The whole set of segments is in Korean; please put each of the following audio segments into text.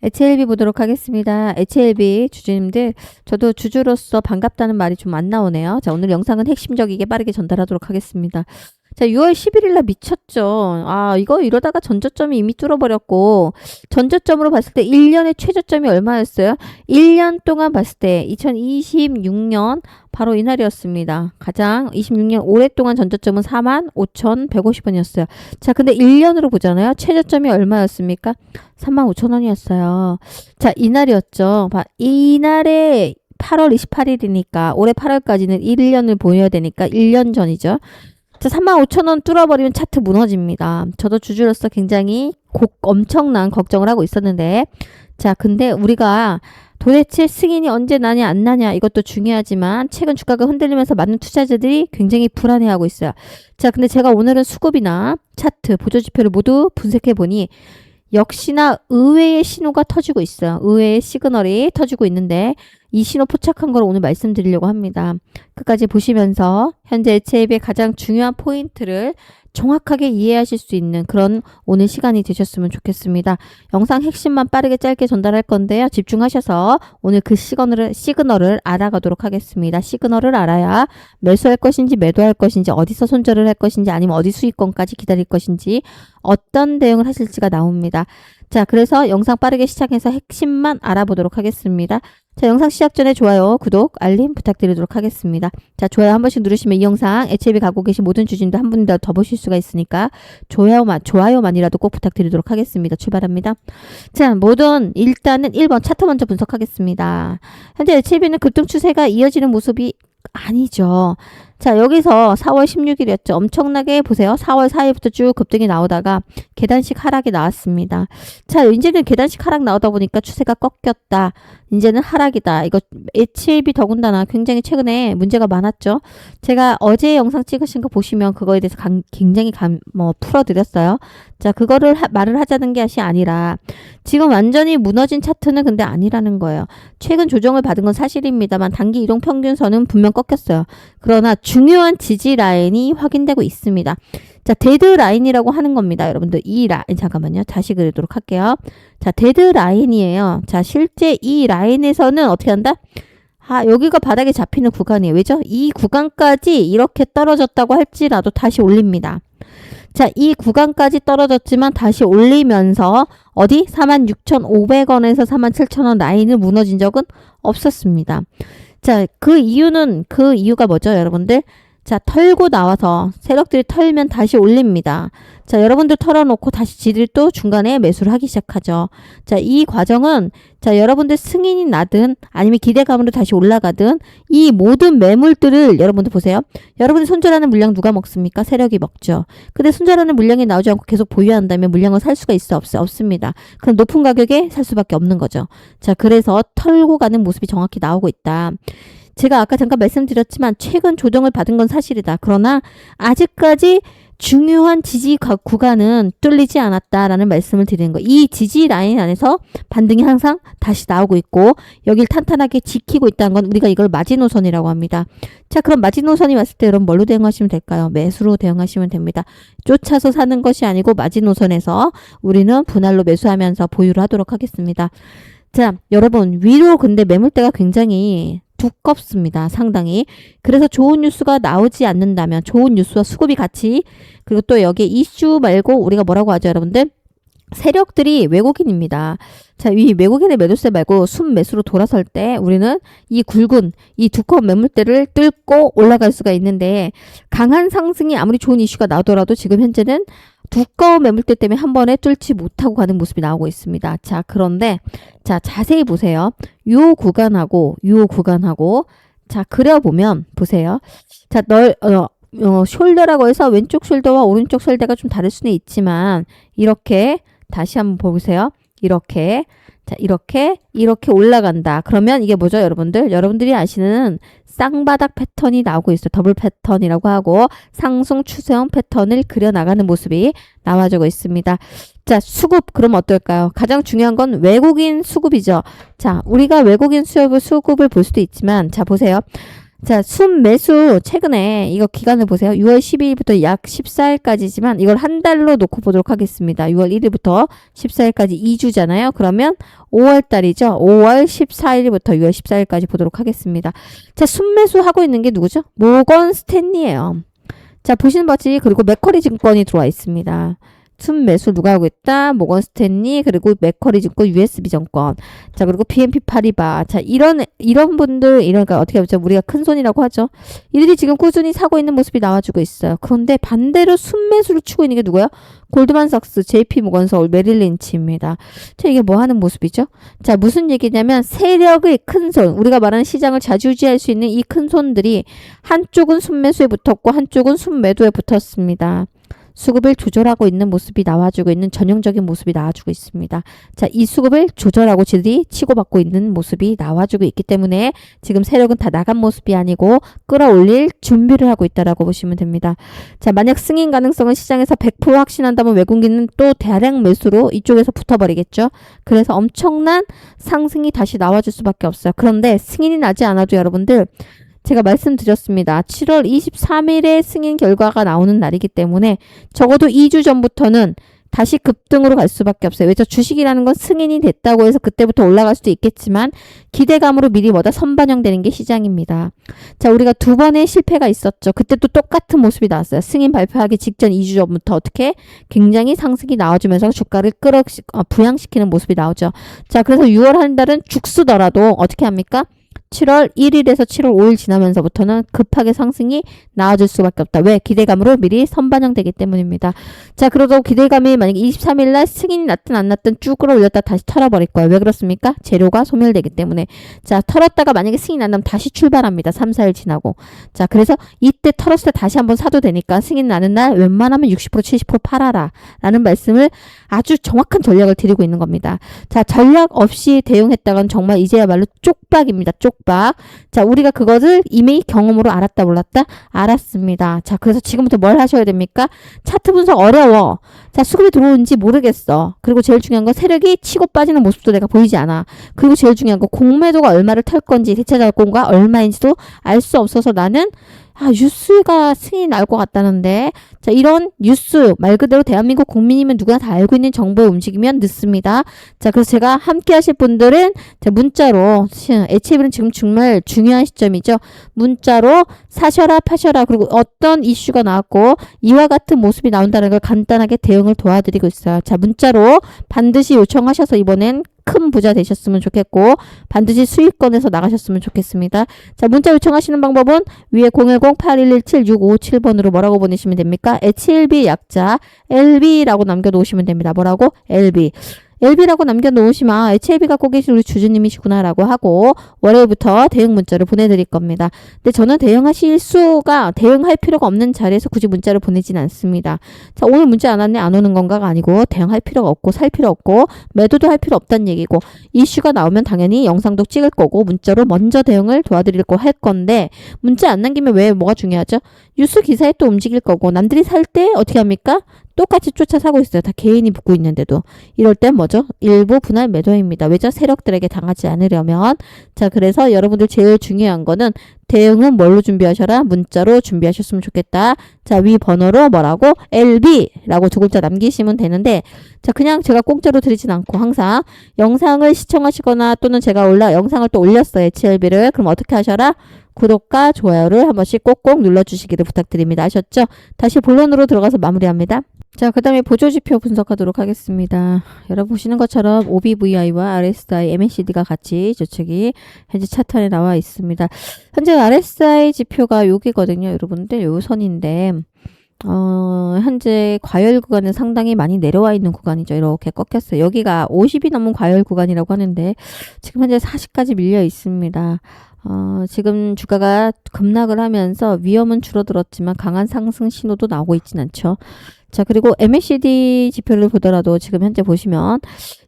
HLB 보도록 하겠습니다. HLB 주주님들, 저도 주주로서 반갑다는 말이 좀 안 나오네요. 자, 오늘 영상은 핵심적이게 빠르게 전달하도록 하겠습니다. 자, 6월 11일 날 미쳤죠. 아, 이거 이러다가 전저점이 이미 뚫어버렸고, 전저점으로 봤을 때 1년의 최저점이 얼마였어요? 1년 동안 봤을 때 2026년 바로 이날이었습니다. 가장 26년 오랫동안 전저점은 45,150원이었어요. 자, 근데 1년으로 보잖아요. 최저점이 얼마였습니까? 35,000원이었어요. 자, 이날이었죠. 이날에 8월 28일이니까 올해 8월까지는 1년을 보여야 되니까 1년 전이죠. 자, 35,000원 뚫어버리면 차트 무너집니다. 저도 주주로서 굉장히 엄청난 걱정을 하고 있었는데, 자, 근데 우리가 도대체 승인이 언제 나냐 안 나냐 이것도 중요하지만 최근 주가가 흔들리면서 많은 투자자들이 굉장히 불안해하고 있어요. 자, 근데 제가 오늘은 수급이나 차트, 보조지표를 모두 분석해보니 역시나 의외의 신호가 터지고 있어요. 의외의 시그널이 터지고 있는데 이 신호 포착한 걸 오늘 말씀드리려고 합니다. 끝까지 보시면서 현재 HLB의 가장 중요한 포인트를 정확하게 이해하실 수 있는 그런 오늘 시간이 되셨으면 좋겠습니다. 영상 핵심만 빠르게 짧게 전달할 건데요. 집중하셔서 오늘 그 시그널을 알아가도록 하겠습니다. 시그널을 알아야 매수할 것인지 매도할 것인지 어디서 손절을 할 것인지 아니면 어디 수익권까지 기다릴 것인지 어떤 대응을 하실지가 나옵니다. 자, 그래서 영상 빠르게 시작해서 핵심만 알아보도록 하겠습니다. 자, 영상 시작 전에 좋아요, 구독, 알림 부탁드리도록 하겠습니다. 자, 좋아요 한 번씩 누르시면 이 영상 HLB 갖고 계신 모든 주진도 한 분이라도 더 보실 수가 있으니까 좋아요만이라도 꼭 부탁드리도록 하겠습니다. 출발합니다. 자, 일단은 1번 차트 먼저 분석하겠습니다. 현재 HLB는 급등 추세가 이어지는 모습이 아니죠. 자, 여기서 4월 16일이었죠. 엄청나게 보세요. 4월 4일부터 쭉 급등이 나오다가 계단식 하락이 나왔습니다. 자, 이제는 계단식 하락 나오다 보니까 추세가 꺾였다. 이제는 하락이다. 이거 HLB 더군다나 굉장히 최근에 문제가 많았죠. 제가 어제 영상 찍으신 거 보시면 그거에 대해서 굉장히 풀어드렸어요. 자, 그거를 말을 하자는 것이 아니라 지금 완전히 무너진 차트는 근데 아니라는 거예요. 최근 조정을 받은 건 사실입니다만 단기 이동 평균선은 분명 꺾였어요. 그러나 중요한 지지 라인이 확인되고 있습니다. 자, 데드라인이라고 하는 겁니다. 여러분들 이 라인 잠깐만요. 다시 그리도록 할게요. 자, 데드라인이에요. 자, 실제 이 라인에서는 어떻게 한다? 여기가 바닥에 잡히는 구간이에요. 왜죠? 이 구간까지 이렇게 떨어졌다고 할지라도 다시 올립니다. 자, 이 구간까지 떨어졌지만 다시 올리면서 어디? 46,500원에서 47,000원 라인을 무너진 적은 없었습니다. 자, 그 이유가 뭐죠, 여러분들? 자, 털고 나와서 세력들이 털면 다시 올립니다. 자, 여러분들 털어놓고 다시 지들 또 중간에 매수를 하기 시작하죠. 자, 이 과정은 자, 여러분들 승인이 나든 아니면 기대감으로 다시 올라가든 이 모든 매물들을 여러분들 보세요. 여러분들 손절하는 물량 누가 먹습니까? 세력이 먹죠. 근데 손절하는 물량이 나오지 않고 계속 보유한다면 물량을 살 수가 있어? 없습니다. 그럼 높은 가격에 살 수밖에 없는 거죠. 자, 그래서 털고 가는 모습이 정확히 나오고 있다. 제가 아까 잠깐 말씀드렸지만 최근 조정을 받은 건 사실이다. 그러나 아직까지 중요한 지지 구간은 뚫리지 않았다라는 말씀을 드리는 거예요. 이 지지 라인 안에서 반등이 항상 다시 나오고 있고 여길 탄탄하게 지키고 있다는 건 우리가 이걸 마지노선이라고 합니다. 자, 그럼 마지노선이 왔을 때 여러분 뭘로 대응하시면 될까요? 매수로 대응하시면 됩니다. 쫓아서 사는 것이 아니고 마지노선에서 우리는 분할로 매수하면서 보유를 하도록 하겠습니다. 자, 여러분 위로 근데 매물대가 굉장히 두껍습니다. 상당히. 그래서 좋은 뉴스가 나오지 않는다면 좋은 뉴스와 수급이 같이 그리고 또 여기에 이슈 말고 우리가 뭐라고 하죠, 여러분들? 세력들이 외국인입니다. 자, 이 외국인의 매도세 말고 순매수로 돌아설 때 우리는 이 굵은 이 두꺼운 매물대를 뚫고 올라갈 수가 있는데 강한 상승이 아무리 좋은 이슈가 나오더라도 지금 현재는 두꺼운 매물대 때문에 한 번에 뚫지 못하고 가는 모습이 나오고 있습니다. 자, 그런데 자, 자세히 보세요. 요 구간하고 자, 그려보면 보세요. 자, 숄더라고 해서 왼쪽 숄더와 오른쪽 숄더가 좀 다를 수는 있지만 이렇게 다시 한번 보세요. 자, 이렇게 올라간다. 그러면 이게 뭐죠, 여러분들? 여러분들이 아시는 쌍바닥 패턴이 나오고 있어요. 더블 패턴이라고 하고 상승 추세형 패턴을 그려나가는 모습이 나와주고 있습니다. 자, 수급 그럼 어떨까요? 가장 중요한 건 외국인 수급이죠. 자, 우리가 외국인 수급을 볼 수도 있지만 자, 보세요. 자, 순매수 최근에 이거 기간을 보세요. 6월 12일부터 약 14일까지지만 이걸 한 달로 놓고 보도록 하겠습니다. 6월 1일부터 14일까지 2주잖아요. 그러면 5월 달이죠. 5월 14일부터 6월 14일까지 보도록 하겠습니다. 자, 순매수 하고 있는 게 누구죠? 모건 스탠리예요. 자, 보시는 바지 그리고 맥커리 증권이 들어와 있습니다. 순매수 누가 하고 있다? 모건 스탠리 그리고 맥커리 증권 USB 증권. 자, 그리고 BNP 파리바. 자, 이런 분들 그러니까 어떻게 보죠? 우리가 큰 손이라고 하죠. 이들이 지금 꾸준히 사고 있는 모습이 나와주고 있어요. 그런데 반대로 순매수를 추고 있는 게 누구예요? 골드만삭스, JP 모건서울, 메릴린치입니다. 자, 이게 뭐 하는 모습이죠? 자, 무슨 얘기냐면 세력의 큰 손, 우리가 말하는 시장을 좌지우지할 수 있는 이 큰 손들이 한쪽은 순매수에 붙었고 한쪽은 순매도에 붙었습니다. 수급을 조절하고 있는 모습이 나와주고 있는 전형적인 모습이 나와주고 있습니다. 자, 이 수급을 조절하고 지들이 치고받고 있는 모습이 나와주고 있기 때문에 지금 세력은 다 나간 모습이 아니고 끌어올릴 준비를 하고 있다라고 보시면 됩니다. 자, 만약 승인 가능성은 시장에서 100% 확신한다면 외국인은 또 대량 매수로 이쪽에서 붙어버리겠죠. 그래서 엄청난 상승이 다시 나와줄 수밖에 없어요. 그런데 승인이 나지 않아도 여러분들 제가 말씀드렸습니다. 7월 23일에 승인 결과가 나오는 날이기 때문에 적어도 2주 전부터는 다시 급등으로 갈 수밖에 없어요. 왜죠? 주식이라는 건 승인이 됐다고 해서 그때부터 올라갈 수도 있겠지만 기대감으로 미리 선반영되는 게 시장입니다. 자, 우리가 두 번의 실패가 있었죠. 그때 또 똑같은 모습이 나왔어요. 승인 발표하기 직전 2주 전부터 어떻게 굉장히 상승이 나와주면서 주가를 부양시키는 모습이 나오죠. 자, 그래서 6월 한 달은 죽쓰더라도 어떻게 합니까? 7월 1일에서 7월 5일 지나면서부터는 급하게 상승이 나와줄 수밖에 없다. 왜? 기대감으로 미리 선반영되기 때문입니다. 자, 그래도 기대감이 만약에 23일 날 승인이 났든 안 났든 쭉 끌어올렸다 다시 털어버릴 거예요. 왜 그렇습니까? 재료가 소멸되기 때문에. 자, 털었다가 만약에 승인이 안 나면 다시 출발합니다. 3, 4일 지나고. 자, 그래서 이때 털었을 때 다시 한번 사도 되니까 승인 나는 날 웬만하면 60% 70% 팔아라 라는 말씀을 아주 정확한 전략을 드리고 있는 겁니다. 자, 전략 없이 대응했다간 정말 이제야말로 쪽박입니다. 쪽박. 자, 우리가 그것을 이미 경험으로 알았다 몰랐다? 알았습니다. 자, 그래서 지금부터 뭘 하셔야 됩니까? 차트 분석 어려워. 자, 수급이 들어오는지 모르겠어. 그리고 제일 중요한 건 세력이 치고 빠지는 모습도 내가 보이지 않아. 그리고 제일 중요한 건 공매도가 얼마를 탈 건지 대체 자금과 얼마인지도 알 수 없어서 나는 뉴스가 승인이 날 것 같다는데. 자, 이런 뉴스 말 그대로 대한민국 국민이면 누구나 다 알고 있는 정보에 움직이면 늦습니다. 자, 그래서 제가 함께 하실 분들은 문자로 HB는 지금 정말 중요한 시점이죠. 문자로 사셔라 파셔라 그리고 어떤 이슈가 나왔고 이와 같은 모습이 나온다는 걸 간단하게 대응을 도와드리고 있어요. 자, 문자로 반드시 요청하셔서 이번엔 큰 부자 되셨으면 좋겠고 반드시 수익권에서 나가셨으면 좋겠습니다. 자, 문자 요청하시는 방법은 위에 010-8117-6557번으로 뭐라고 보내시면 됩니까? HLB 약자 LB라고 남겨놓으시면 됩니다. 뭐라고? LB. LB라고 남겨놓으시면 HLB 갖고 계신 우리 주주님이시구나라고 하고 월요일부터 대응 문자를 보내드릴 겁니다. 근데 저는 대응할 필요가 없는 자리에서 굳이 문자를 보내진 않습니다. 자, 오늘 문자 안 왔네 안 오는 건가가 아니고 대응할 필요가 없고 살 필요 없고 매도도 할 필요 없다는 얘기고 이슈가 나오면 당연히 영상도 찍을 거고 문자로 먼저 대응을 도와드리고 할 건데 문자 안 남기면 왜 뭐가 중요하죠? 뉴스 기사에 또 움직일 거고 남들이 살 때 어떻게 합니까? 똑같이 쫓아 사고 있어요. 다 개인이 붙고 있는데도. 이럴 땐 뭐죠? 일부 분할 매도입니다. 왜죠? 세력들에게 당하지 않으려면. 자, 그래서 여러분들 제일 중요한 거는 대응은 뭘로 준비하셔라? 문자로 준비하셨으면 좋겠다. 자, 위 번호로 뭐라고? LB라고 두 글자 남기시면 되는데 자, 그냥 제가 공짜로 드리진 않고 항상 영상을 시청하시거나 또는 제가 영상을 또 올렸어요. HLB를. 그럼 어떻게 하셔라? 구독과 좋아요를 한 번씩 꼭꼭 눌러주시기를 부탁드립니다. 아셨죠? 다시 본론으로 들어가서 마무리합니다. 자, 그 다음에 보조지표 분석하도록 하겠습니다. 여러분 보시는 것처럼 OBVI와 RSI, MACD가 같이 저쪽이 현재 차트 안에 나와 있습니다. 현재 RSI 지표가 여기거든요. 여러분들 요 선인데 현재 과열 구간은 상당히 많이 내려와 있는 구간이죠. 이렇게 꺾였어요. 여기가 50이 넘은 과열 구간이라고 하는데 지금 현재 40까지 밀려 있습니다. 지금 주가가 급락을 하면서 위험은 줄어들었지만 강한 상승 신호도 나오고 있진 않죠. 자, 그리고 MACD 지표를 보더라도 지금 현재 보시면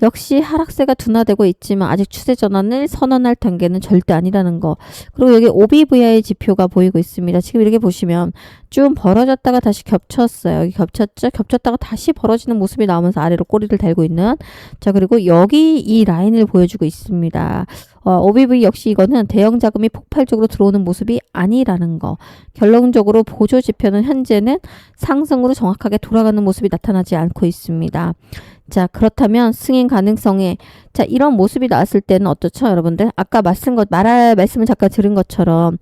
역시 하락세가 둔화되고 있지만 아직 추세 전환을 선언할 단계는 절대 아니라는 거. 그리고 여기 OBVI 지표가 보이고 있습니다. 지금 이렇게 보시면 쭉 벌어졌다가 다시 겹쳤어요. 여기 겹쳤죠? 겹쳤다가 다시 벌어지는 모습이 나오면서 아래로 꼬리를 달고 있는. 자, 그리고 여기 이 라인을 보여주고 있습니다. OBV 역시 이거는 대형 자금이 폭발적으로 들어오는 모습이 아니라는 거. 결론적으로 보조 지표는 현재는 상승으로 정확하게 돌아가는 모습이 나타나지 않고 있습니다. 자, 그렇다면 승인 가능성에 자, 이런 모습이 나왔을 때는 어떻죠, 여러분들? 아까 말씀을 잠깐 들은 것처럼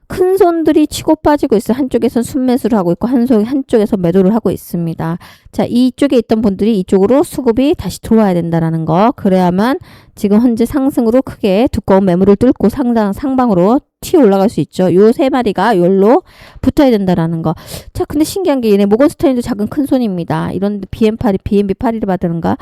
큰 손들이 치고 빠지고 있어요. 한쪽에선 순매수를 하고 있고 한쪽에서 매도를 하고 있습니다. 자, 이쪽에 있던 분들이 이쪽으로 수급이 다시 들어와야 된다라는 거. 그래야만 지금 현재 상승으로 크게 두꺼운 매물을 뚫고 상방으로 튀어 올라갈 수 있죠. 요 세 마리가 요로 붙어야 된다라는 거. 자, 근데 신기한 게 얘네 모건스탠리도 작은 큰 손입니다. 이런 BNB8를 받으는가?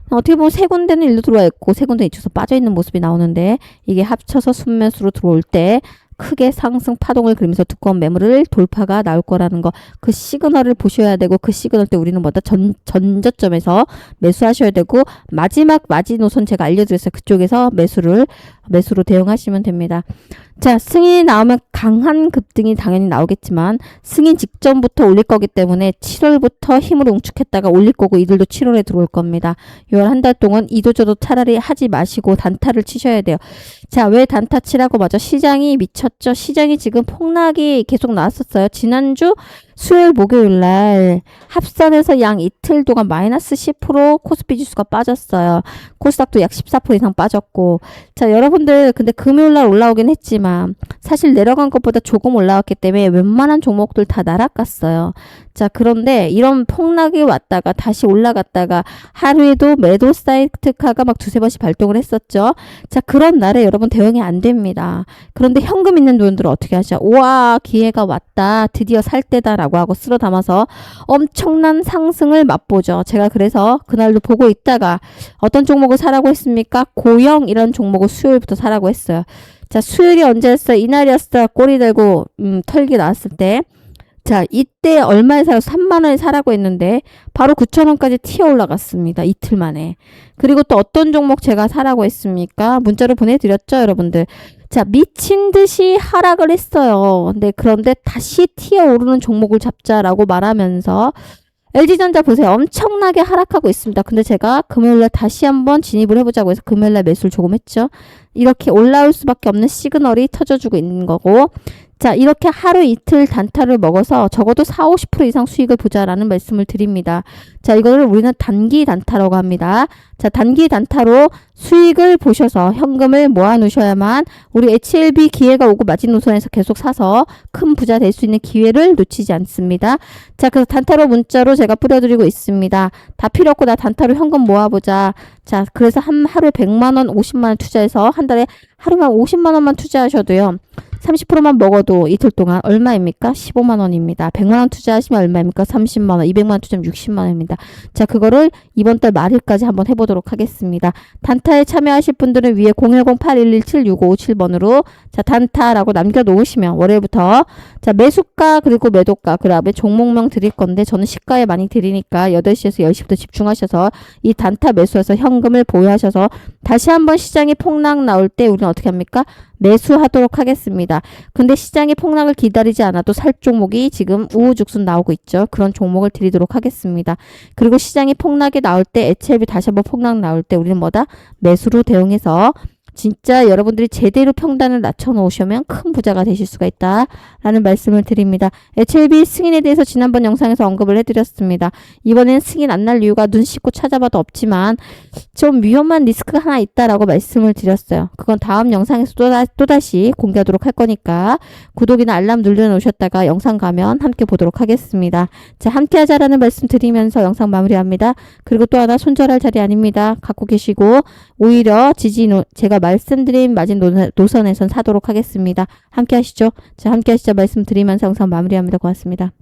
어떻게 보면 세 군데는 일로 들어와 있고 세 군데 이쪽에서 빠져 있는 모습이 나오는데 이게 합쳐서 순매수로 들어올 때 크게 상승 파동을 그리면서 두꺼운 매물을 돌파가 나올 거라는 거. 그 시그널을 보셔야 되고 그 시그널 때 우리는 뭐다? 전저점에서 매수하셔야 되고 마지막 마지노선 제가 알려드렸어요. 그쪽에서 매수로 대응하시면 됩니다. 자, 승인이 나오면 강한 급등이 당연히 나오겠지만 승인 직전부터 올릴 거기 때문에 7월부터 힘을 응축했다가 올릴 거고 이들도 7월에 들어올 겁니다. 6월 한 달 동안 이도저도 차라리 하지 마시고 단타를 치셔야 돼요. 자, 왜 단타 치라고 맞아? 시장이 미쳤죠. 시장이 지금 폭락이 계속 나왔었어요. 지난주 수요일 목요일 날 합산해서 양 이틀 동안 마이너스 10% 코스피 지수가 빠졌어요. 코스닥도 약 14% 이상 빠졌고. 자, 여러분들 근데 금요일 날 올라오긴 했지만 사실 내려간 것보다 조금 올라왔기 때문에 웬만한 종목들 다 날아갔어요. 자, 그런데 이런 폭락이 왔다가 다시 올라갔다가 하루에도 매도 사이트카가 막 두세 번씩 발동을 했었죠. 자, 그런 날에 여러분 대응이 안 됩니다. 그런데 현금 있는 분들은 어떻게 하죠? 우와, 기회가 왔다. 드디어 살 때다라고 하고 쓸어 담아서 엄청난 상승을 맛보죠. 제가 그래서 그날도 보고 있다가 어떤 종목을 사라고 했습니까? 고영 이런 종목을 수요일부터 사라고 했어요. 자, 수요일이 언제였어? 이날이었어. 꼬리 들고 털기 나왔을 때. 자, 이때 얼마에 사요? 3만 원에 사라고 했는데 바로 9천 원까지 튀어 올라갔습니다. 이틀 만에. 그리고 또 어떤 종목 제가 사라고 했습니까? 문자로 보내드렸죠, 여러분들. 자, 미친 듯이 하락을 했어요. 그런데 다시 튀어 오르는 종목을 잡자라고 말하면서 LG전자 보세요. 엄청나게 하락하고 있습니다. 근데 제가 금요일날 다시 한번 진입을 해보자고 해서 금요일날 매수를 조금 했죠. 이렇게 올라올 수밖에 없는 시그널이 터져주고 있는 거고, 자, 이렇게 하루 이틀 단타를 먹어서 적어도 40~50% 이상 수익을 보자라는 말씀을 드립니다. 자, 이거를 우리는 단기 단타라고 합니다. 자, 단기 단타로 수익을 보셔서 현금을 모아 놓으셔야만 우리 HLB 기회가 오고 마지노선에서 계속 사서 큰 부자 될 수 있는 기회를 놓치지 않습니다. 자, 그래서 단타로 문자로 제가 뿌려드리고 있습니다. 다 필요 없고 나 단타로 현금 모아보자. 자, 그래서 하루에 100만 원, 50만 원 투자해서 한 달에 하루만 50만 원만 투자하셔도요. 30%만 먹어도 이틀 동안 얼마입니까? 15만 원입니다. 100만 원 투자하시면 얼마입니까? 30만 원. 200만 원 투자하면 60만 원입니다. 자, 그거를 이번 달 말일까지 한번 해보도록 하겠습니다. 단타에 참여하실 분들은 위에 010-8117-6557번으로 자, 단타라고 남겨놓으시면 월요일부터 자, 매수가 그리고 매도가 그 다음에 종목명 드릴 건데 저는 시가에 많이 드리니까 8시에서 10시부터 집중하셔서 이 단타 매수해서 현금을 보유하셔서 다시 한번 시장이 폭락 나올 때 우리는 어떻게 합니까? 매수하도록 하겠습니다. 근데 시장이 폭락을 기다리지 않아도 살 종목이 지금 우후죽순 나오고 있죠. 그런 종목을 드리도록 하겠습니다. 그리고 시장이 폭락이 나올 때 HLB 다시 한번 폭락 나올 때 우리는 뭐다? 매수로 대응해서 진짜 여러분들이 제대로 평단을 낮춰놓으시면 큰 부자가 되실 수가 있다라는 말씀을 드립니다. HLB 승인에 대해서 지난번 영상에서 언급을 해드렸습니다. 이번엔 승인 안 날 이유가 눈 씻고 찾아봐도 없지만 좀 위험한 리스크가 하나 있다라고 말씀을 드렸어요. 그건 다음 영상에서 또다시 공개하도록 할 거니까 구독이나 알람 눌러놓으셨다가 영상 가면 함께 보도록 하겠습니다. 자, 함께 하자라는 말씀 드리면서 영상 마무리합니다. 그리고 또 하나 손절할 자리 아닙니다. 갖고 계시고 오히려 제가 말씀드린 마진 노선에선 사도록 하겠습니다. 함께 하시죠. 자, 함께 하시죠 말씀드리면서 영상 마무리합니다. 고맙습니다.